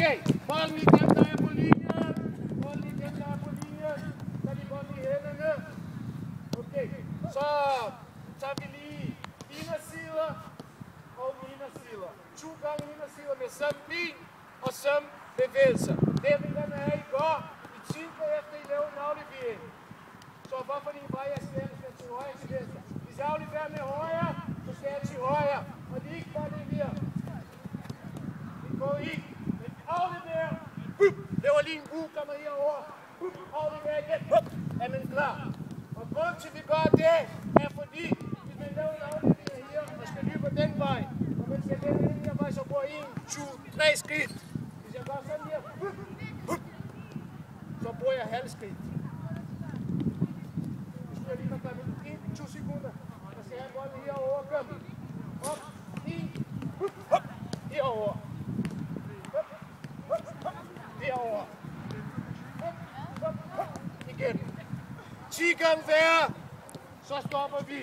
Okay, hold lige dem, der er på linjen. Hold lige dem, der er på linjen. Så de bolden i hænderne. Okay, så tager vi lige indersider og indersider. 2 gange indersider med samme ben og samme bevægelser. Det vil den have i går. I tænker efter I laver en aflevering. Så hvorfor I bare jeg skal til højre til venstre. Hvis jeg afleverer med højre, så skal jeg til højre. Og det er ikke bare det her. Det går ikke. Men afleverer. Laver lige en kommer herover. Afleverer igen. Er man klar? Og grunden til, at vi gør det, er fordi, hvis man laver en aflevering her, og skal løbe den vej, og man skal lave den her vej, så går 1, 2, 3 skridt. Hvis jeg gør sådan her, så bruger jeg halv skridt. Nu skal jeg lige nok komme 1, 2 sekunder. Så skal jeg bolden herover, kom. Op, 1, herover. Herover. Igen. 10 gange hver, så stopper vi.